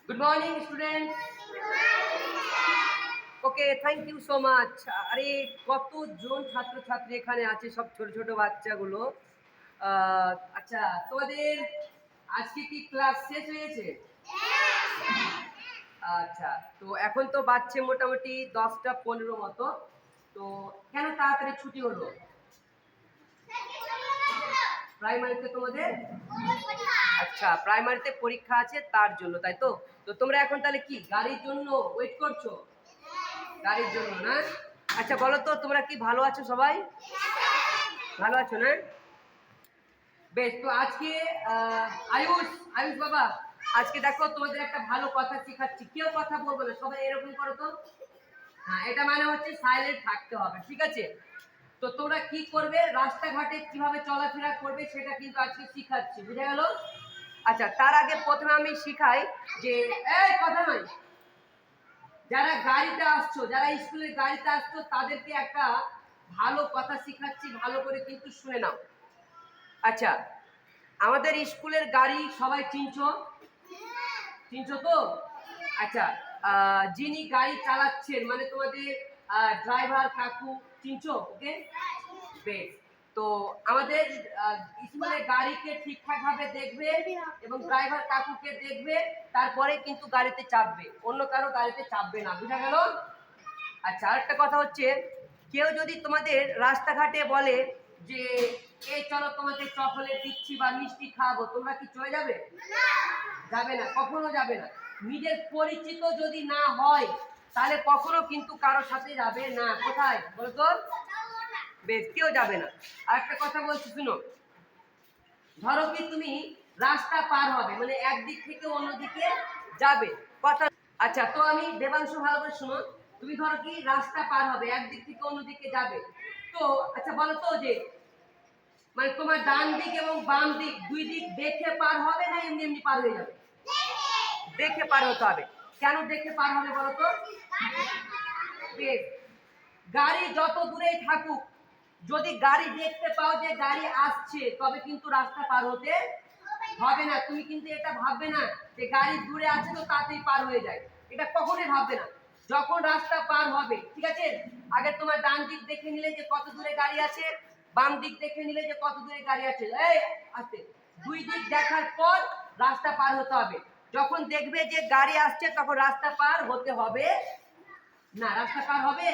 Good morning, students. Okay, thank you so much. আরে কতজন ছাত্রছাত্রী এখানে আছে, সব ছোট ছোট বাচ্চাগুলো। আচ্ছা, তোমাদের আজকে কি ক্লাস শেষ হয়েছে? আচ্ছা, তো এখন তো বাজছে মোটামুটি 10টা 15 মতো। তো কেন তাড়াতাড়ি ছুটি হলো? প্রাইমারিতে তোমাদের আচ্ছা, প্রাইমারিতে পরীক্ষা আছে তার জন্য, তাই তো? তো তোমরা এখন তাহলে কি গাড়ির জন্য ওয়েট করছো? গাড়ির জন্য না? আচ্ছা, বলো তো তোমরা কি ভালো আছো সবাই? ভালো আছো না? বেশ, তো আজকে আয়ুষ আয়ুষ বাবা, আজকে দেখো তোমাদের একটা ভালো কথা শেখাচ্ছি। কেউ কথা বলবো না, সবাই এরকম করো তো। হ্যাঁ, এটা মানে হচ্ছে সাইলেন্ট থাকতে হবে, ঠিক আছে? তো তোমরা কি করবে, রাস্তাঘাটে কিভাবে চলাফেরা করবে সেটা কিন্তু আজকে শিখাচ্ছি, বুঝে গেল? আচ্ছা, তার আগে প্রথমে আমি শিখাই যে এই কথা নয়, যারা গাড়িতে আসছো, যারা স্কুলের গাড়িতে আসছো, তাদেরকে একটা ভালো কথা শিখাচ্ছি, ভালো করে কিন্তু শুনে নাও। আচ্ছা, আমাদের স্কুলের গাড়ি সবাই চিনছো? চিনছো তো? আচ্ছা, যিনি গাড়ি চালাচ্ছেন মানে তোমাদের ড্রাইভার কাকু, চিনছো? ওকে, বেশ। তো আমাদের স্কুলের গাড়িকে ঠিকঠাক ভাবে দেখবে এবং ড্রাইভার কাকুকে দেখবে, তারপরে কিন্তু গাড়িতে চাপবে, অন্য কারো গাড়িতে চাপবে না, বুঝা গেল? আচ্ছা, আরেকটা কথা হচ্ছে, কেউ যদি তোমাদের রাস্তাঘাটে বলে যে এই চলো তোমাদের চকলেট দিচ্ছি বা মিষ্টি খাওয়াবো, তোমরা কি চলে যাবে? যাবে না, কখনো যাবে না। নিজের পরিচিত যদি না হয় তাহলে কখনো কিন্তু কারোর সাথে যাবে না। কোথায় বলো তো? বেশ, কেউ যাবে না। আরেকটা কথা বলছি, শুনো। ধরো কি তুমি রাস্তা পার হবে, মানে একদিক থেকে অন্যদিকে যাবে, কথা। আচ্ছা, তো আমি দেবাংশু, ভালো করে শুনো। তুমি ধরো কি রাস্তা পার হবে, একদিক থেকে অন্যদিকে যাবে। তো আচ্ছা, বলো তো যে মানে তোমার ডান দিক এবং বাম দিক দুই দিক দেখে পার হবে না এমনি এমনি পার হয়ে যাবে? দেখে পার হতে হবে। কেন দেখে পার হবে বলো তো? বেশ, গাড়ি যত দূরেই থাকুক, যদি গাড়ি দেখতে পাও যে গাড়ি আসছে, তবে কিন্তু রাস্তা পার হতে হবে না। তুমি কিন্তু এটা ভাববে না যে গাড়ি দূরে আছে তো তাড়াতাড়ি পার হয়ে যায়, এটা কখনোই ভাববে না। যখন রাস্তা পার হবে, ঠিক আছে, আগে তোমার ডান দিক দেখে নিলে যে কত দূরে গাড়ি আছে, বাম দিক দেখে নিলে যে কত দূরে গাড়ি আছে। এই আস্তে, দুই দিক দেখার পর রাস্তা পার হতে হবে। যখন দেখবে যে গাড়ি আসছে তখন রাস্তা পার হতে হবে না। রাস্তা পার হবে?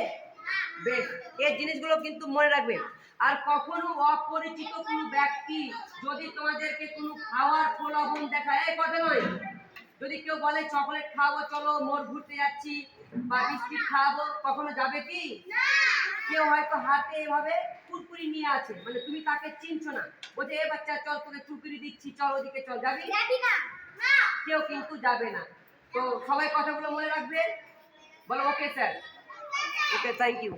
বেশ, এই জিনিসগুলো কিন্তু মনে রাখবে। আর কখনো অপরিচিত কোনো ব্যক্তি যদি তোমাদেরকে কোনো খাওয়ার প্রলোভন দেখায়, এই কথা নয়, যদি কেউ বলে চকলেট খাওয়াবো, চলো মোড় ঘুরতে যাচ্ছি, বা বিস্কিট খাওয়াবো, কখনো যাবে কি? কেউ হয়তো হাতে এভাবে কুরকুরি নিয়ে আছে, মানে তুমি তাকে চিনছো না, বলছে এ বাচ্চা চল তোকে কুরকুরি দিচ্ছি, চল ওদিকে চল, যাবি? কেউ কিন্তু যাবে না। তো সবাই কথাগুলো মনে রাখবে, বলো okay sir. Okay, thank you.